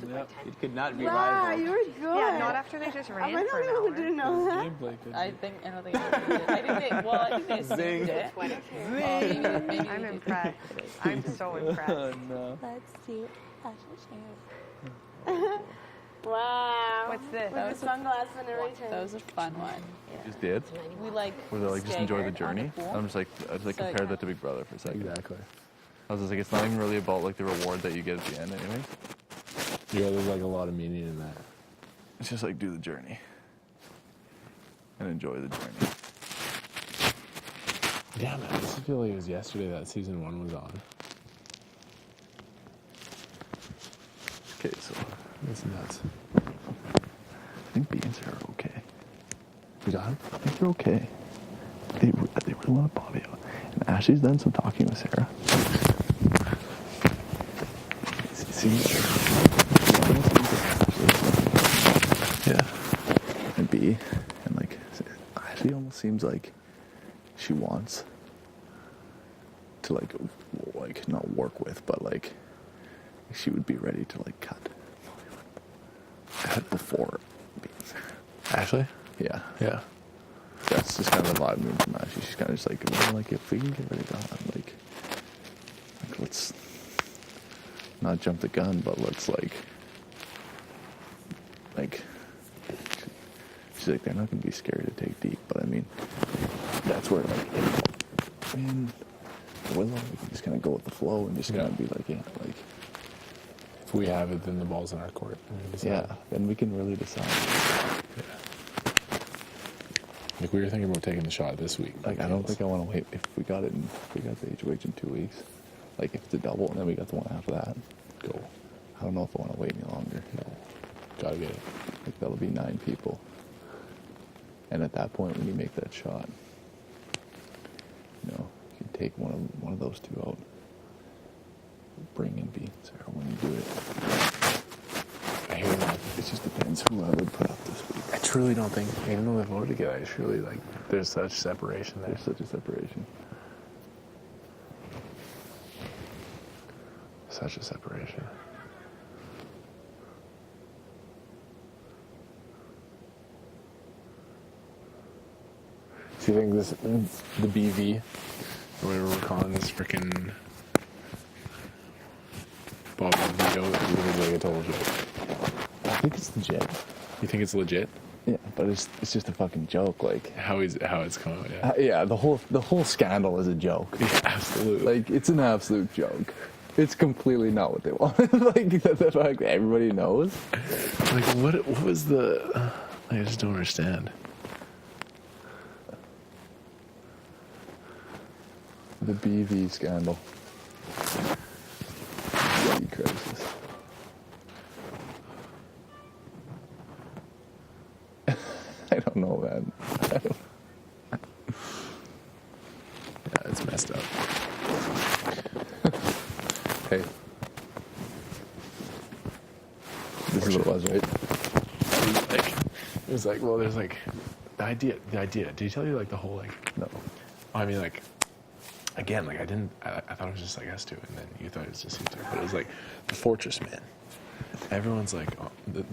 Yep. It could not be Wow, rival. you were good. Yeah, not after they just ran Am I for the an only one hour. who didn't know that? I don't think anybody did. I think they assumed it. Maybe I'm we did. impressed. I'm so impressed. Oh, no. Let's do a Wow. What's this? With the sunglasses and everything. That was a fun one. Just did? We like. Was it like just enjoy the staggered on journey? pool. I just So, compared that to Big Brother for a second. Exactly. I was just like, it's not even really about like the reward that you get at the end anyway. Yeah, there's like a lot of meaning in that. It's just like do the journey. And enjoy the journey. Damn it, I just feel like it was yesterday that season 1 was on. Okay, so That's nuts. I think B and Sarah are okay. You done? I think they're okay. They really want to Bobby out. And Ashley's done some talking with Sarah. Yeah. And B, and like, Ashley almost seems like she wants to like not work with, but like she would be ready to like cut before B and Sarah. Ashley? Yeah. Yeah. That's just kind of the vibe moving from Ashley. She's kind of just like, well, like if we can get rid of God, like let's not jump the gun, but let's like she's like, they're not going to be scary to take deep, but I mean, that's where like, Willow, we can just kind of go with the flow and just kind of be like, yeah, like, If we have it, then the ball's in our court. yeah, then we can really decide. Like we were thinking about taking the shot this week. Like, I don't think I want to wait. If we got the HOH in 2 weeks, like if it's a double and then we got the one after that, Go. I don't know if I want to wait any longer. No. Gotta get it. Like that'll be 9 people. And at that point, when you make that shot, you know, you can take one of those 2 out. Bring in B, Sarah, when you do it. I hear that. It just depends who I would put up this week. I truly don't think, even though they voted together, I truly like, there's such separation there. There's such a separation. Such a separation. Do you think the BV, or whatever we're calling this freaking Bob Vito, is like a total joke? I think it's legit. You think it's legit? Yeah, but it's just a fucking joke. Like How it's come out, yeah. yeah, the whole scandal is a joke. Yeah, absolutely. Like it's an absolute joke. It's completely not what they wanted. Like the fact that everybody knows. Like, what was the... I just don't understand. The BV scandal. BV crisis. I don't know, man. Yeah, it's messed up. Hey. This is what it was, right? It was like, well, there's like, the idea, did he tell you like the whole like, No. I mean like, again, like I thought it was just like us two, and then you thought it was just you two, but it was like the fortress, man. Everyone's like,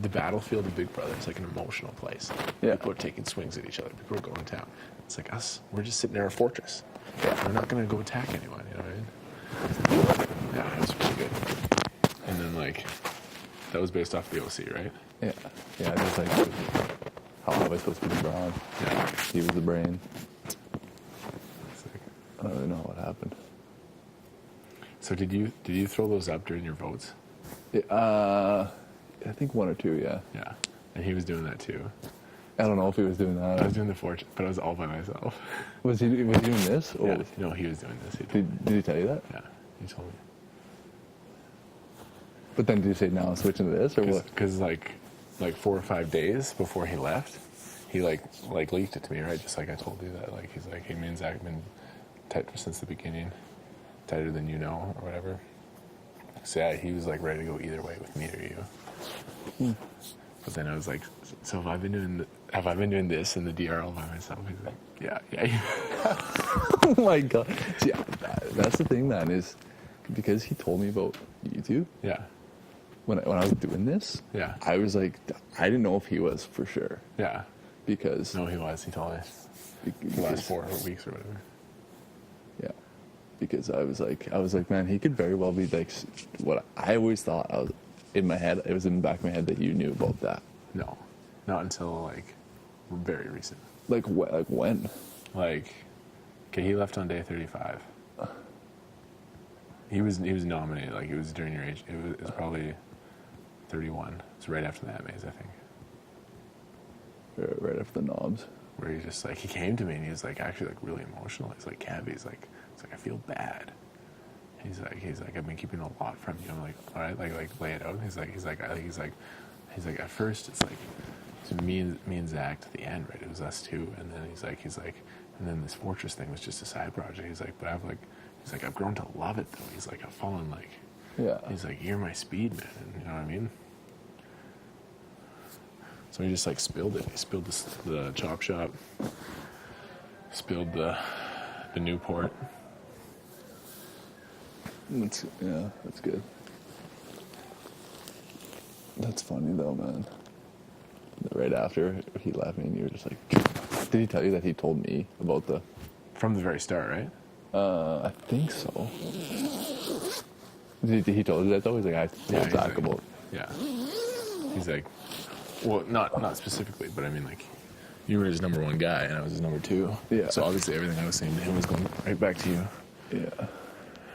the battlefield of Big Brother is like an emotional place. Yeah. People are taking swings at each other. People are going to town. It's like us, we're just sitting in our fortress. Yeah. We're not going to go attack anyone, you know what I mean? Yeah, it was pretty good. And then like, that was based off the OC, right? Yeah. Yeah, just like how I was supposed to be Brown. Yeah. He was the brain. It's like, I don't really know what happened. so did you throw those up during your votes? I think 1 or 2, yeah. Yeah. And he was doing that too. I don't know if he was doing I that. was doing the fortress, but I was all by myself. Was he doing this? Or Yeah. No, he was doing this. He told me. did he tell you that? Yeah, he told me. But then did you say now I'm switching to this or what? Because like 4 or 5 days before he left, he like leaked it to me, right? Just like I told you that. Like he's like, hey, me and Zach have been tight since the beginning, tighter than you know, or whatever. So yeah, he was like ready to go either way with me or you. But then I was like, so have I been doing this in the DR all by myself? He's like, yeah. Oh my god. See, that's the thing, man, is because he told me about YouTube. Yeah. when I was doing this, Yeah. I was like, I didn't know if he was for sure Yeah. because No, he was. He told me. The last 4 weeks or whatever. Yeah, because I was like, man, he could very well be like what I always thought. I was in my head. It was in the back of my head that you knew about that. No, not until like very recent. Like when? Like, okay, he left on day 35. He was nominated. Like it was during your age. It was probably 31. It's right after that maze, I think. Right after the knobs. Where he just like he came to me and he was like actually like really emotional. He's like, Kev, he's like I feel bad. He's like I've been keeping a lot from you. I'm like, all right, like lay it out. He's like at first it's like so me and Zach to the end, right? It was us two, and then he's like and then this fortress thing was just a side project. He's like, but I've grown to love it though. He's like, I've fallen like, yeah. He's like, you're my speed man, and you know what I mean? So he just like spilled it. He spilled the chop shop, spilled the Newport. That's good. That's funny though, man. Right after he left me, and you were just like, did he tell you that he told me about the? From the very start, right? I think so. Did he told you that though? He's like, I told Zach about. Yeah. He's like, well, not specifically, but I mean, like, you were his number one guy, and I was his number two. Yeah. So obviously, everything I was saying to him was going right back to you. Yeah.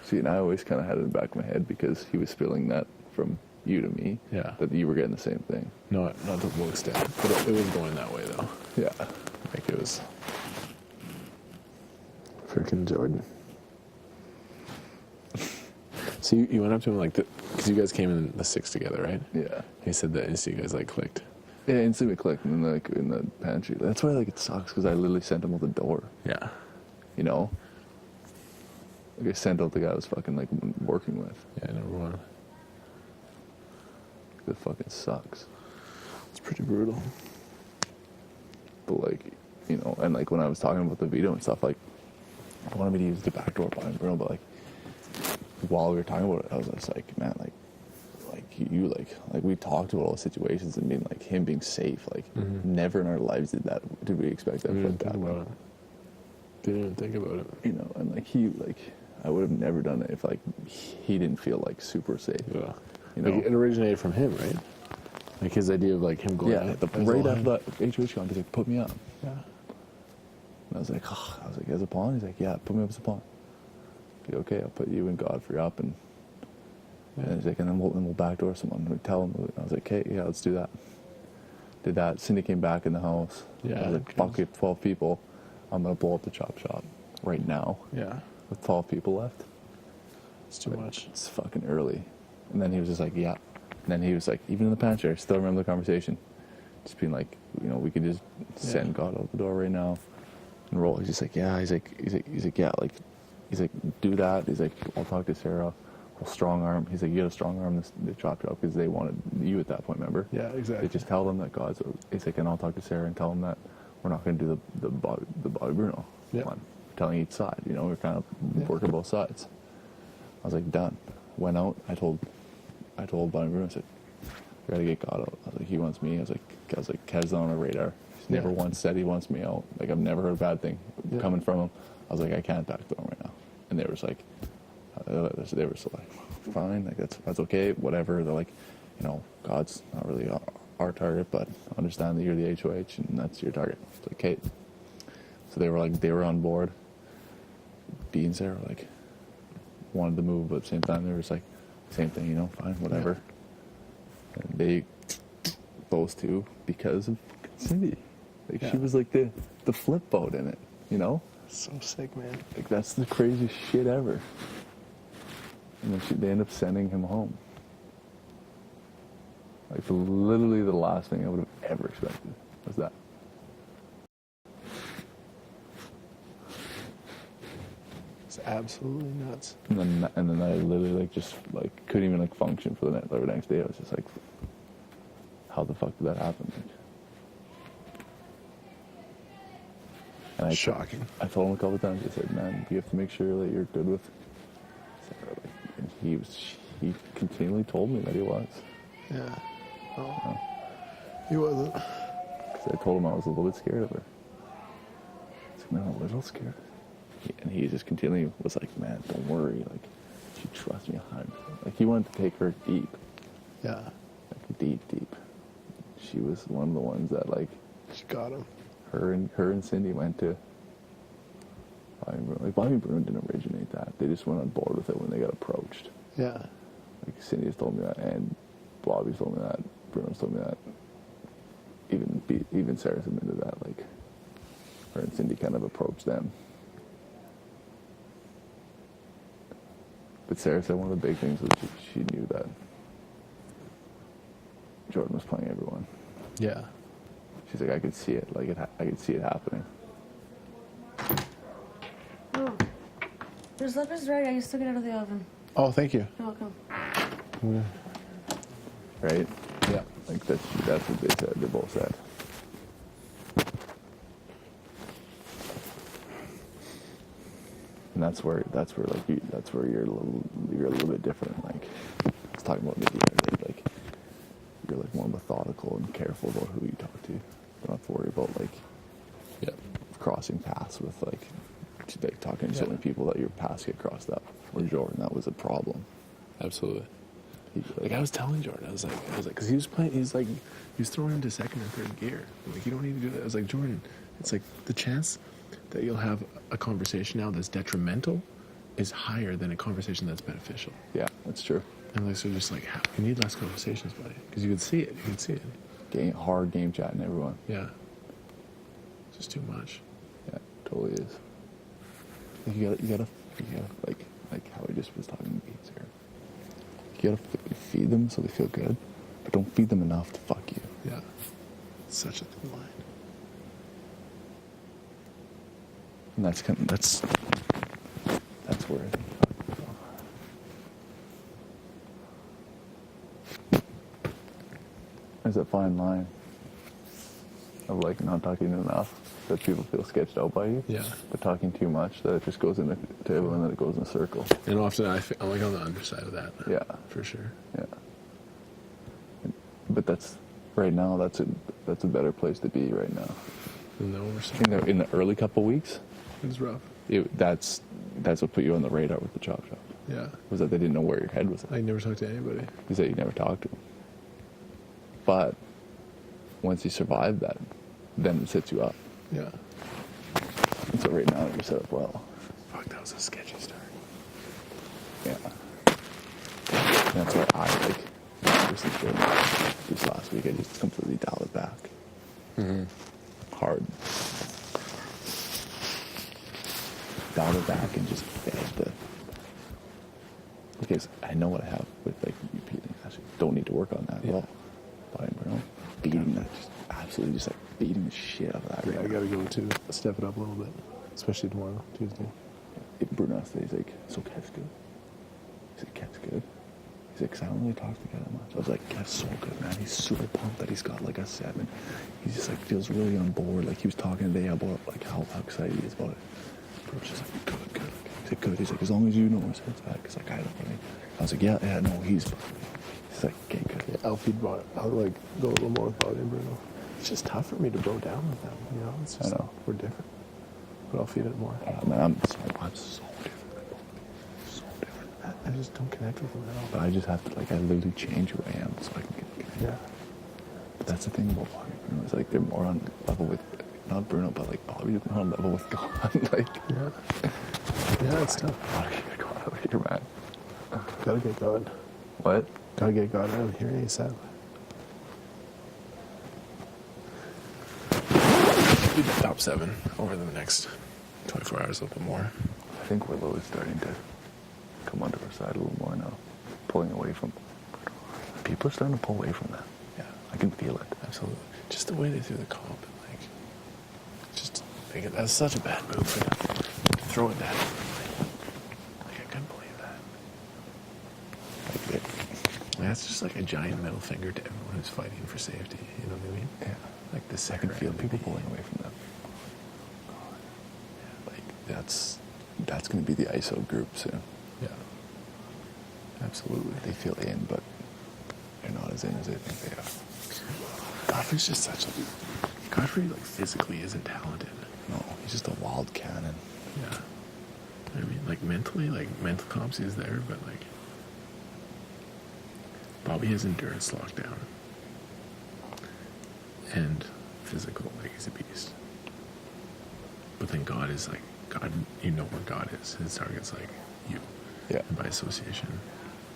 See, and I always kind of had it in the back of my head because he was spilling that from you to me. Yeah. That you were getting the same thing. No, not to the full extent, but it was going that way though. Yeah. Like it was. Freaking Jordan. So you went up to him like, because you guys came in the 6 together, right? Yeah. He said that instantly you guys like clicked. Yeah, instantly clicked in the pantry. That's why like it sucks because I literally sent him out the door. Yeah. You know. Like I sent out the guy I was fucking like working with. Yeah, number one. It fucking sucks. It's pretty brutal. But like, you know, and like when I was talking about the veto and stuff, like I wanted me to use the backdoor by Bruno, but like while we were talking about it, I was just like, man, like you like we talked about all the situations and being like him being safe. Like never in our lives did we expect that Didn't to happen. Didn't even think about it. You know, and like I would have never done it if like he didn't feel like super safe. Yeah. You know, Like, it originated from him, right? Like his idea of like him going. yeah. Right after that HOH con, he's like, put me up. Yeah. And I was like, as a pawn? He's like, yeah, put me up as a pawn. Like, okay, I'll put you and Godfrey up, and he's like, and then we'll backdoor someone. We tell him. I was like, okay, yeah, let's do that. Did that. Cindy came back in the house. Yeah. I was like, fuck it, 12 people. I'm gonna blow up the chop shop right now. Yeah. With 12 people left. It's too much. It's fucking early. And then he was just like, yeah. And then he was like, even in the pantry, I still remember the conversation. Just being like, you know, we could just send God out the door right now and roll. He's just like, yeah. He's like, yeah, like, he's like, do that. He's like, I'll talk to Sarah. We'll strong arm. He's like, you gotta strong arm the chop shop because they wanted you at that point, remember? Yeah, exactly. They just tell them that God's, he's like, and I'll talk to Sarah and tell them that we're not going to do the Bobby Bruno one. Telling each side, you know, we're kind of working both sides. I was like, done. Went out. I told Bobby Bruno, I said, we gotta get God out. I was like, he wants me. I was like, Kev's on our radar. He's never once said he wants me out. Like, I've never heard a bad thing coming from him. I was like, I can't backdoor him right now. And they were like, fine, like that's okay, whatever. They're like, you know, God's not really our target, but understand that you're the HOH and that's your target. It's like, okay. So they were on board. B and Sarah like wanted to move, but at the same time they were just like, same thing, you know, fine, whatever. Yeah. And those two, because of Cindy, like she was like the flip boat in it, you know. So sick, man. Like that's the craziest shit ever. And then they end up sending him home. Like literally the last thing I would have ever expected was that. It's absolutely nuts. And then I literally like just like couldn't even like function for the next day. I was just like, how the fuck did that happen? And Shocking. I told him a couple of times. I said, man, you have to make sure that you're good with Sarah. Like, and he continually told me that he was. Yeah. Oh. He wasn't. 'Cause I told him I was a little bit scared of her. I said, man, I'm a little scared. And he just continually was like, man, don't worry. Like, she trusts me 100%. Like, he wanted to take her deep. Yeah. Like, deep, deep. She was one of the ones that, like, She got him. her and Cindy went to Bobby Bruno. Like, Bobby Bruno didn't originate that. They just went on board with it when they got approached. Yeah. Like, Cindy's told me that, and Bobby's told me that, Bruno's told me that. Even Sarah's admitted that, like, her and Cindy kind of approached them. But Sarah said one of the big things was she knew that Jordan was playing everyone. Yeah. She's like, I could see it. Like, I could see it happening. Oh. Your slipper's ready. I just took it out of the oven. Oh, thank you. You're welcome. Right? Yeah. Like, that's what they said. They both said. And that's where you're a little bit different. Like, I was talking about maybe like you're like more methodical and careful about who you talk to. You don't have to worry about like crossing paths with like talking to so many people that your paths get crossed up. With Jordan, that was a problem. Absolutely. Like I was telling Jordan, I was like, because he was playing, he was throwing into second and third gear. Like, you don't need to do that. I was like, Jordan, it's like the chance that you'll have a conversation now that's detrimental is higher than a conversation that's beneficial. Yeah, that's true. And like, so just like, you need less conversations, buddy, because you can see it. You can see it. Hard game chatting everyone. Yeah. It's just too much. Yeah, it totally is. Like you gotta like how I just was talking to Beats here. You gotta feed them so they feel good, but don't feed them enough to fuck you. Yeah. It's such a thin line. And that's where there's a fine line of like not talking enough that people feel sketched out by you. Yeah. But talking too much that it just goes into everyone and then it goes in a circle. And often I'm like on the underside of that. Yeah. For sure. Yeah. But that's right now. That's a better place to be right now. And the oversight. In the early couple weeks, It's rough. that's what put you on the radar with the chop shop. Yeah. Was that they didn't know where your head was at. I never talked to anybody. Is that you never talked to him. But once you survive that, then it sets you up. Yeah. And so right now you're set up well. Fuck, that was a sketchy start. Yeah. And that's why I this last week I just completely dialed it back. Mm-hmm. Hard. Dialed it back and just fed because I know what I have with like repeating. Actually, don't need to work on that at all. But I'm beating that, just absolutely just like beating the shit out of that. Yeah, I gotta go to step it up a little bit, especially tomorrow, Tuesday. Bruno said, he's like, so Kev's good. He's like, Kev's good. He's like, 'cause I don't really talk to Kev that much. I was like, Kev's so good, man. He's super pumped that he's got like a 7. He just like feels really on board. Like he was talking today about like how excited he is about it. Bro's just like, good. He's like, good. He's like, as long as you know his head's back. Cause like I don't really. I was like, yeah, no, he's like, okay, good. Yeah, I'll like go a little more with Bobby and Bruno. It's just tough for me to bro down with them, you know? It's just, I know. we're different. But I'll feed it more. Man, I'm so different. So different. I just don't connect with them at all. But I just have to like, I literally change who I am so I can get connected. Yeah. But that's the thing about Bobby and Bruno. It's like they're more on level with, not Bruno, but like Bobby's more on level with God. Like, Yeah, it's tough. gotta get God out of here, man. Gotta get God. What? Gotta get God out of here ASAP. Do the top 7 over the next 24 hours, a little bit more. I think Willow is starting to come onto our side a little more now. Pulling away from, people are starting to pull away from that. Yeah. I can feel it. Absolutely. Just the way they threw the comp, and like, just thinking that's such a bad move for them to throw it down. Like I couldn't believe that. Like that's just like a giant middle finger to everyone who's fighting for safety. You know what I mean? Yeah. Like the I second can feel round people MVP. pulling away from them. Like that's going to be the ISO group soon. Yeah. Absolutely. They feel in, but they're not as as in as they think they are. Godfrey's just such a... Godfrey, like, physically isn't talented. No, he's just a wild cannon. Yeah. I mean, like, mentally, like, mental competency is there, but, like... Bobby has endurance locked down. And physical, like, he's a beast. But then God is, like... God, you know where God is. His target's, like, you. Yeah. And by association.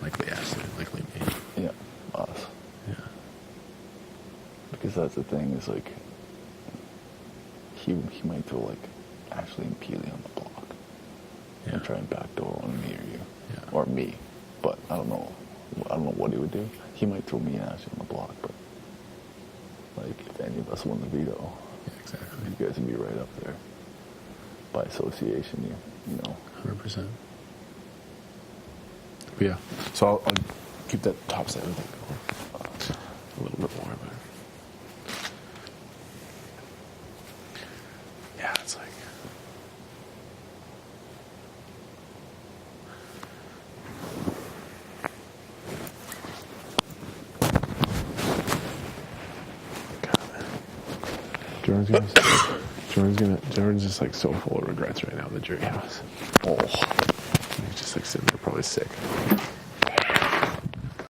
Likely acid, likely me. Yeah, us. Yeah. Because that's the thing, is like, he might throw like Ashley and Peely on the block. Yeah. And try and backdoor on me or you. Yeah. Or me. But I don't know what he would do. He might throw me and Ashley on the block, but like if any of us won the veto, Yeah, exactly. you guys would be right up there. By association, you know. 100%. But yeah, so I'll keep that top side of it going a little bit more, but yeah, it's like Jordan's just like so full of regrets right now in the jury house. Oh, He's just like sitting there probably sick.